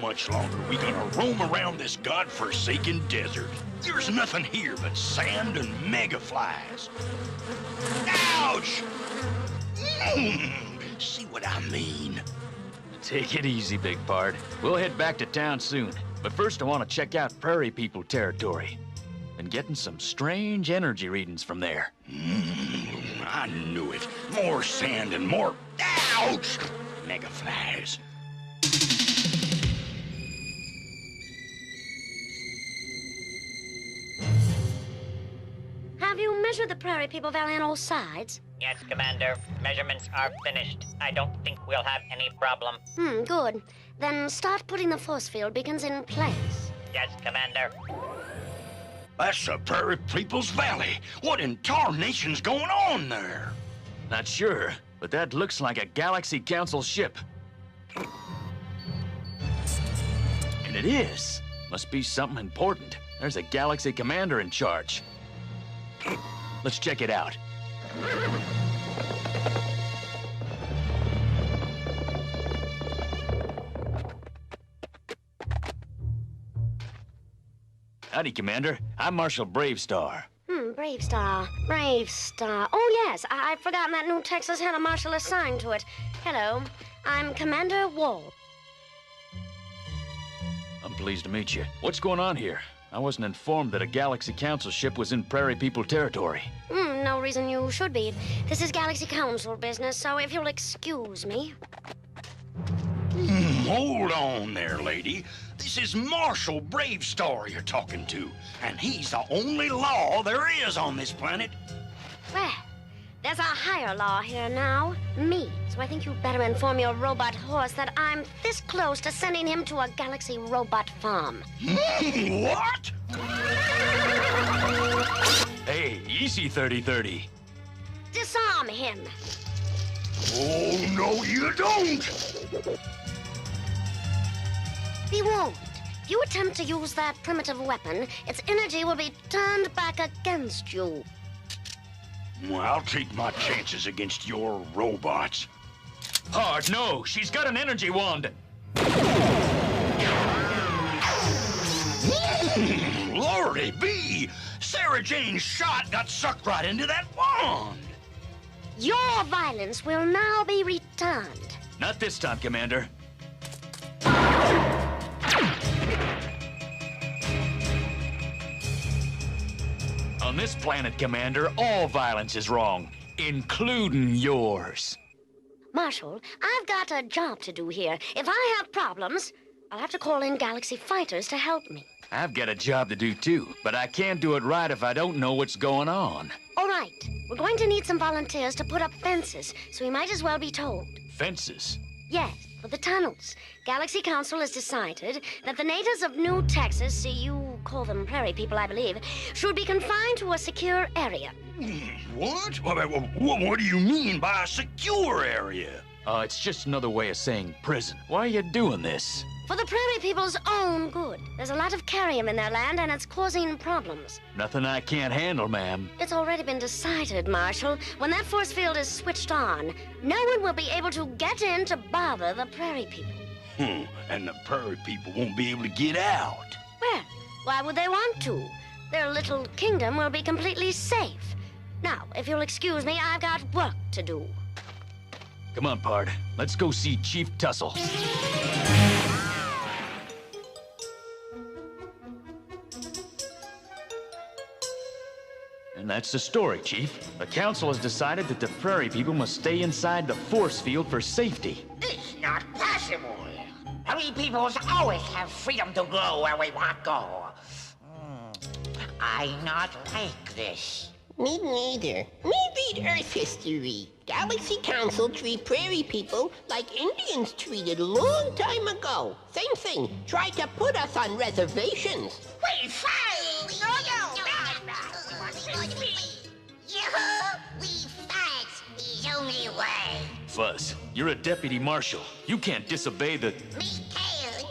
much longer are we gonna roam around this godforsaken desert? There's nothing here but sand and megaflies. Ouch! See what I mean? Take it easy, big pard. We'll head back to town soon. But first I want to check out Prairie People territory. Been getting some strange energy readings from there. I knew it. More sand and more... Ouch! Megaflies. Have you measured the Prairie People Valley on all sides? Yes, Commander. Measurements are finished. I don't think we'll have any problem. Good. Then start putting the force field beacons in place. Yes, Commander. That's the Prairie People's Valley. What in tarnation's going on there? Not sure, but that looks like a Galaxy Council ship. And it is. Must be something important. There's a Galaxy Commander in charge. Let's check it out. Howdy, Commander. I'm Marshal Bravestarr. Bravestarr. Oh, yes. I'd forgotten that New Texas had a marshal assigned to it. Hello. I'm Commander Wall. I'm pleased to meet you. What's going on here? I wasn't informed that a Galaxy Council ship was in Prairie People territory. No reason you should be. This is Galaxy Council business, so if you'll excuse me. Hold on there, lady. This is Marshal Bravestarr you're talking to, and he's the only law there is on this planet. Well, there's a higher law here now, me. So I think you'd better inform your robot horse that I'm this close to sending him to a Galaxy robot farm. What? Hey, easy 30-30. Disarm him. Oh, no, you don't! He won't. If you attempt to use that primitive weapon, its energy will be turned back against you. Well, I'll take my chances against your robots. Hard, no. She's got an energy wand. Lordy B! Sarah Jane's shot got sucked right into that wand. Your violence will now be returned. Not this time, Commander. On this planet, Commander, all violence is wrong, including yours. Marshal, I've got a job to do here. If I have problems, I'll have to call in Galaxy fighters to help me. I've got a job to do, too, but I can't do it right if I don't know what's going on. All right. We're going to need some volunteers to put up fences, so we might as well be told. Fences? Yes, for the tunnels. Galaxy Council has decided that the natives of New Texas, you call them Prairie People, I believe, should be confined to a secure area. What? What do you mean by a secure area? It's just another way of saying prison. Why are you doing this? For the Prairie People's own good. There's a lot of carrium in their land, and it's causing problems. Nothing I can't handle, ma'am. It's already been decided, Marshal. When that force field is switched on, no one will be able to get in to bother the Prairie People. And the Prairie People won't be able to get out. Well, why would they want to? Their little kingdom will be completely safe. Now, if you'll excuse me, I've got work to do. Come on, Pard. Let's go see Chief Tussle. And that's the story, Chief. The Council has decided that the Prairie People must stay inside the force field for safety. It's not possible. Prairie Peoples always have freedom to go where we want to go. I not like this. Me neither. Me read Earth history. Galaxy Council treat Prairie People like Indians treated a long time ago. Same thing. Try to put us on reservations. We fight! We fight the only way. Fuzz, you're a deputy marshal. You can't disobey the... Me can.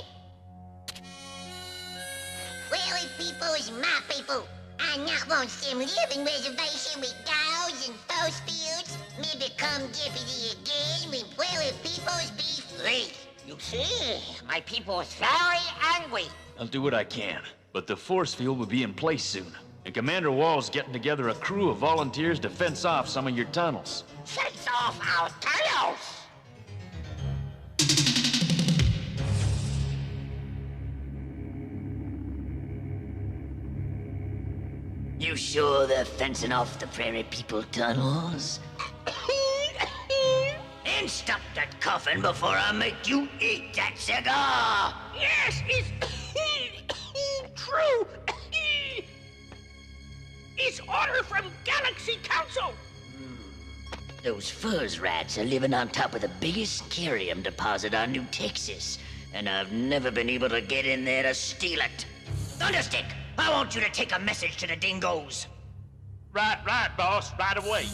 Prairie people is my people. I not want them living reservation with cows and force fields. Me become deputy again when Prairie peoples be free. You see, my people is very angry. I'll do what I can, but the force field will be in place soon. And Commander Wall's getting together a crew of volunteers to fence off some of your tunnels. Fence off our tunnels! You sure they're fencing off the Prairie people tunnels? And stop that coughing before I make you eat that cigar! Yes, it's true. It's order from Galaxy Council. Those fuzz rats are living on top of the biggest carium deposit on New Texas, and I've never been able to get in there to steal it. Thunderstick, I want you to take a message to the dingoes. Right, boss, right away.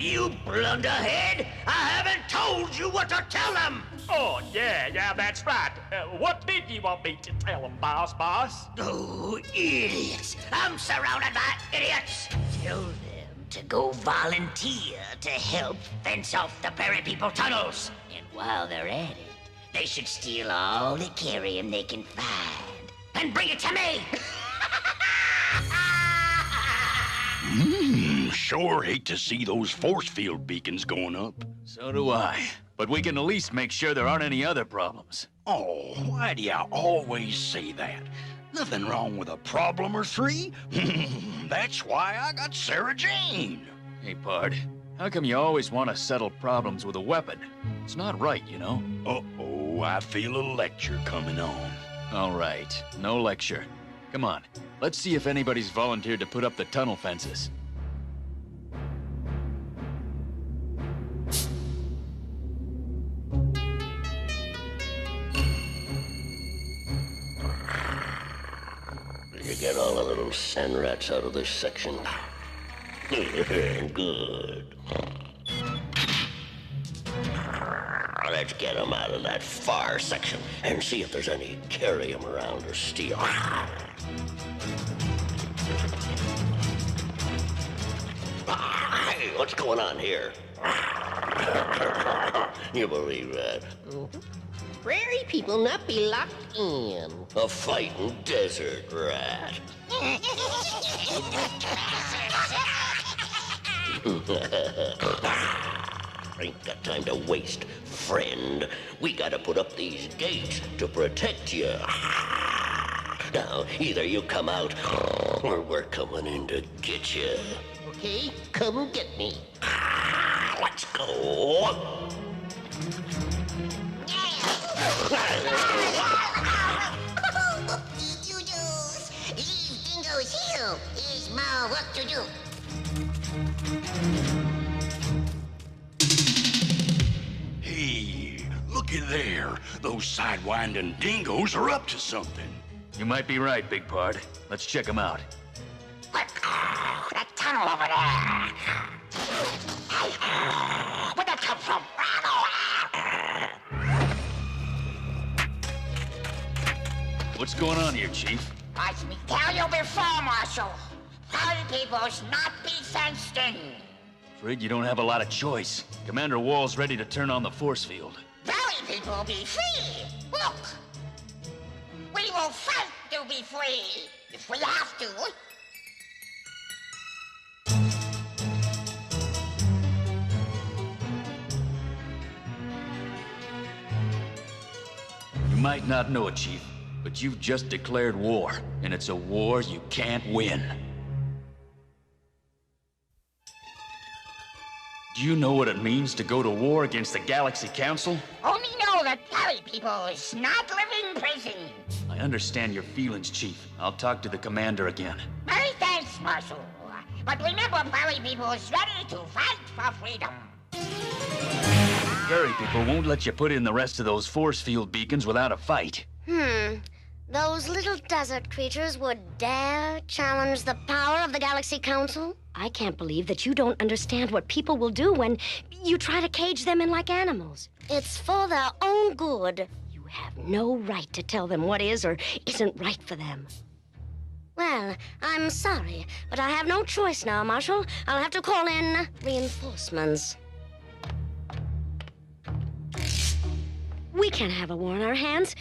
You blunderhead! I haven't told you what to tell them! Oh, yeah, that's right. What did you want me to tell them, boss? Oh, idiots! I'm surrounded by idiots! Tell them to go volunteer to help fence off the Prairie people tunnels. And while they're at it, they should steal all the carium they can find and bring it to me! Sure hate to see those force field beacons going up. So do I. But we can at least make sure there aren't any other problems. Oh, why do you always say that? Nothing wrong with a problem or three. That's why I got Sarah Jane. Hey, Pard, how come you always want to settle problems with a weapon? It's not right, you know? Uh-oh, I feel a lecture coming on. All right, no lecture. Come on, let's see if anybody's volunteered to put up the tunnel fences. You get all the little sand rats out of this section. Good. Let's get them out of that far section and see if there's any carium around or steel. Hey, what's going on here? You believe that? Prairie people not be locked in. A fighting desert rat. Ain't got time to waste, friend. We gotta put up these gates to protect you. Now, either you come out, or we're coming in to get you. Okay, come get me. Let's go. Whoop-de-doo-doos. Leave dingoes here. There's more work to do. Hey, looky there. Those sidewinding dingoes are up to something. You might be right, Big Pard. Let's check them out. That tunnel over there. Where'd that come from? What's going on here, Chief? As me tell you before, Marshal, Prairie people's not be fenced in. Afraid you don't have a lot of choice. Commander Wall's ready to turn on the force field. Prairie people be free. Look, we will fight to be free if we have to. You might not know it, Chief, but you've just declared war, and it's a war you can't win. Do you know what it means to go to war against the Galaxy Council? Only know that Prairie people is not living prison. I understand your feelings, Chief. I'll talk to the commander again. Many thanks, Marshal. But remember, Prairie people is ready to fight for freedom. Prairie people won't let you put in the rest of those force field beacons without a fight. Those little desert creatures would dare challenge the power of the Galaxy Council? I can't believe that you don't understand what people will do when you try to cage them in like animals. It's for their own good. You have no right to tell them what is or isn't right for them. Well, I'm sorry, but I have no choice now, Marshal. I'll have to call in reinforcements. We can't have a war on our hands.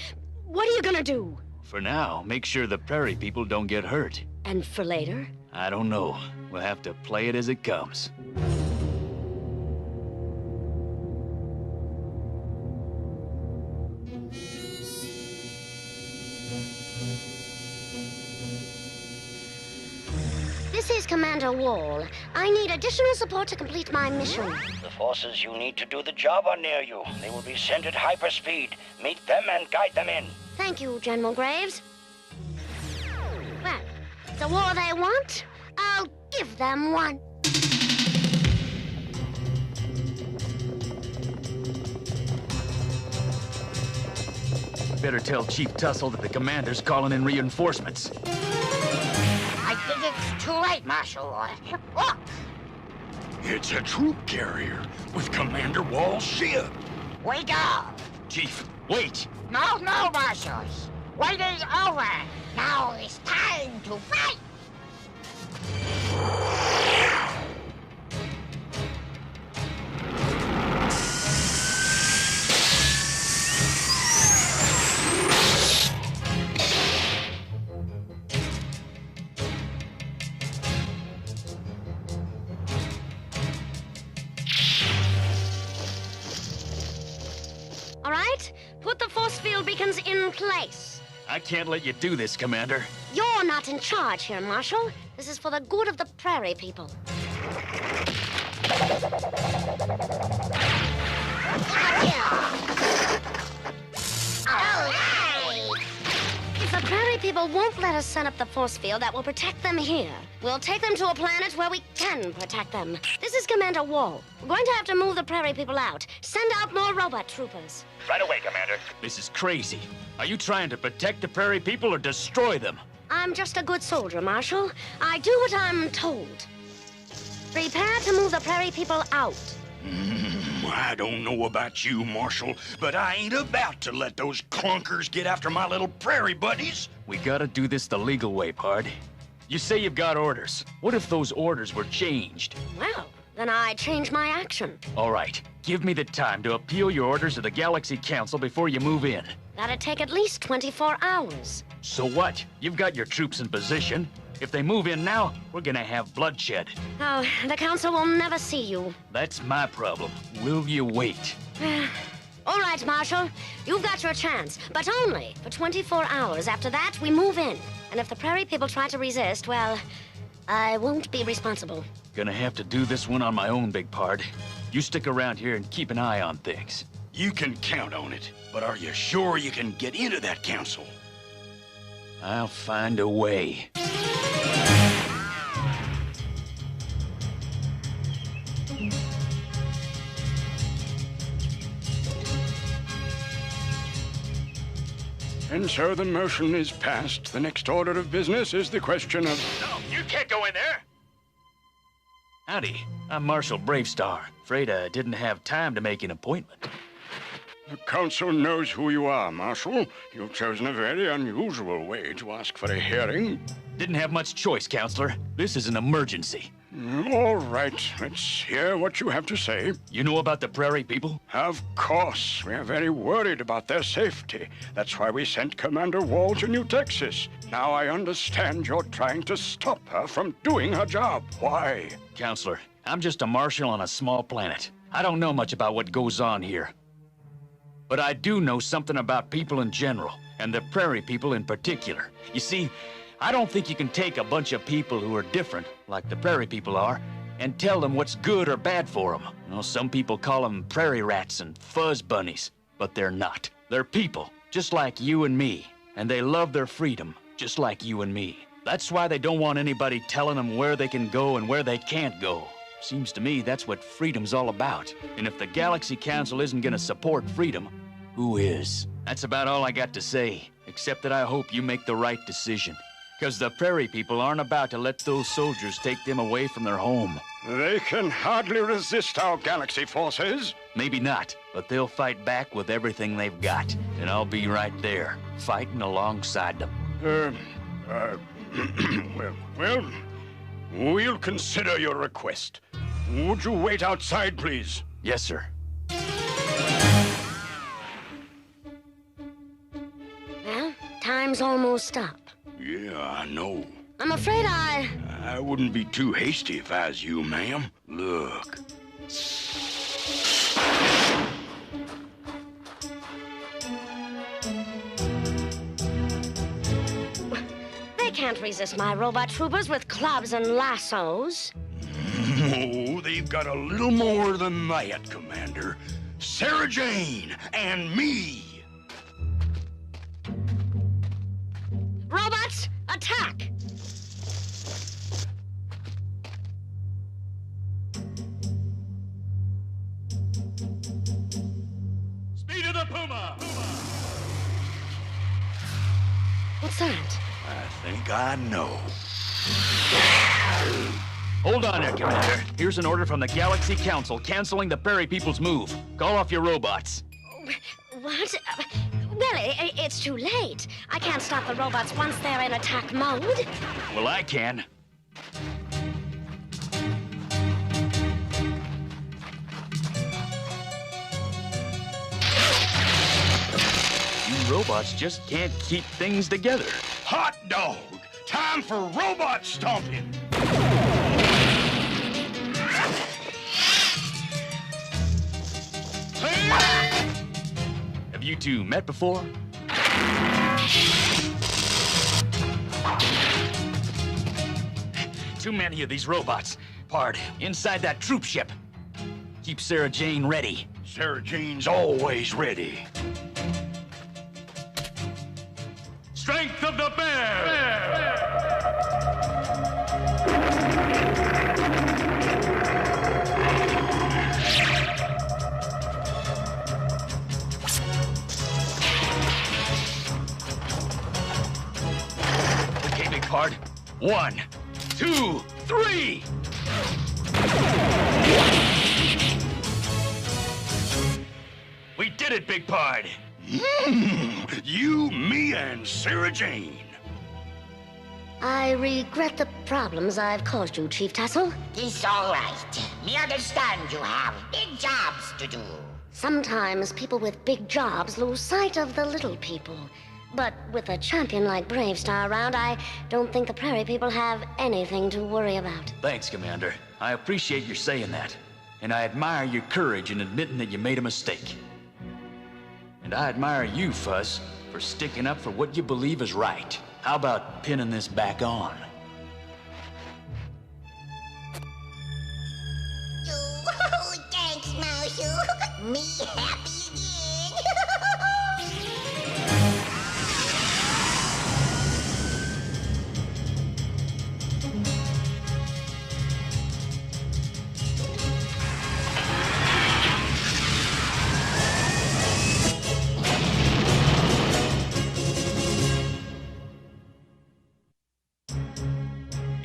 What are you gonna do? For now, make sure the Prairie people don't get hurt. And for later? I don't know. We'll have to play it as it comes. This is Commander Wall. I need additional support to complete my mission. The forces you need to do the job are near you. They will be sent at hyperspeed. Meet them and guide them in. Thank you, General Graves. Well, it's a war they want. I'll give them one. Better tell Chief Tussle that the commander's calling in reinforcements. I think it's too late, Marshal. Look! It's a troop carrier with Commander Wall's ship. We go! Chief, wait! No, Marshals! Waiting's over! Now it's time to fight! All right? Put the force field beacons in place. I can't let you do this, Commander. You're not in charge here, Marshal. This is for the good of the Prairie people. If the Prairie people won't let us set up the force field that will protect them here, we'll take them to a planet where we can protect them. This is Commander Wall. We're going to have to move the Prairie people out. Send out more robot troopers. Right away, Commander. This is crazy. Are you trying to protect the Prairie people or destroy them? I'm just a good soldier, Marshal. I do what I'm told. Prepare to move the Prairie people out. I don't know about you, Marshal, but I ain't about to let those clunkers get after my little prairie buddies. We gotta do this the legal way, Pard. You say you've got orders. What if those orders were changed? Well, then I change my action. All right, give me the time to appeal your orders to the Galaxy Council before you move in. That'd take at least 24 hours. So what? You've got your troops in position. If they move in now, we're gonna have bloodshed. Oh, the Council will never see you. That's my problem. Will you wait? All right, Marshal. You've got your chance, but only for 24 hours. After that, we move in. And if the Prairie people try to resist, well, I won't be responsible. Gonna have to do this one on my own, Big Pard. You stick around here and keep an eye on things. You can count on it, but are you sure you can get into that council? I'll find a way. And so the motion is passed. The next order of business is the question of... No, you can't go in there! Howdy, I'm Marshal Bravestarr. Afraid I didn't have time to make an appointment. The council knows who you are, Marshal. You've chosen a very unusual way to ask for a hearing. Didn't have much choice, Counselor. This is an emergency. All right, let's hear what you have to say. You know about the Prairie people? Of course. We're very worried about their safety. That's why we sent Commander Wall to New Texas. Now I understand you're trying to stop her from doing her job. Why? Counselor, I'm just a marshal on a small planet. I don't know much about what goes on here. But I do know something about people in general, and the Prairie people in particular. You see, I don't think you can take a bunch of people who are different, like the Prairie people are, and tell them what's good or bad for them. You know, some people call them prairie rats and fuzz bunnies, but they're not. They're people, just like you and me, and they love their freedom, just like you and me. That's why they don't want anybody telling them where they can go and where they can't go. Seems to me that's what freedom's all about. And if the Galaxy Council isn't gonna support freedom, who is? That's about all I got to say, except that I hope you make the right decision. Because the Prairie people aren't about to let those soldiers take them away from their home. They can hardly resist our galaxy forces. Maybe not, but they'll fight back with everything they've got. And I'll be right there, fighting alongside them. well, we'll consider your request. Would you wait outside, please? Yes, sir. Well, time's almost up. Yeah, I know. I'm afraid I wouldn't be too hasty if I was you, ma'am. Look. They can't resist my robot troopers with clubs and lassos. No, they've got a little more than that, Commander. Sarah Jane and me. Robots, attack! Speed of the Puma! What's that? I think I know. Hold on there, Commander. Here's an order from the Galaxy Council canceling the Prairie people's move. Call off your robots. What? Well, it's too late. I can't stop the robots once they're in attack mode. Well, I can. You robots just can't keep things together. Hot dog! Time for robot stomping! Have you two met before? Too many of these robots. Pard, inside that troop ship. Keep Sarah Jane ready. Sarah Jane's always ready. Strength of the bear! Okay, big Pard. 1, 2, 3! We did it, Big Pard! You, me, and Sarah Jane. I regret the problems I've caused you, Chief Tassel. It's all right. Me understand you have big jobs to do. Sometimes people with big jobs lose sight of the little people. But with a champion like Bravestarr around, I don't think the Prairie people have anything to worry about. Thanks, Commander. I appreciate your saying that. And I admire your courage in admitting that you made a mistake. And I admire you, Fuzz, for sticking up for what you believe is right. How about pinning this back on? Oh, thanks, Mousy. Me happy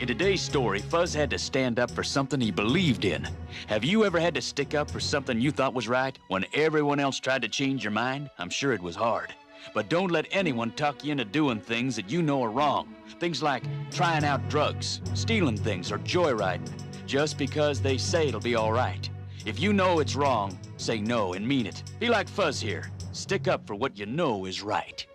In today's story, Fuzz had to stand up for something he believed in. Have you ever had to stick up for something you thought was right when everyone else tried to change your mind? I'm sure it was hard. But don't let anyone talk you into doing things that you know are wrong. Things like trying out drugs, stealing things, or joyriding, just because they say it'll be all right. If you know it's wrong, say no and mean it. Be like Fuzz here. Stick up for what you know is right.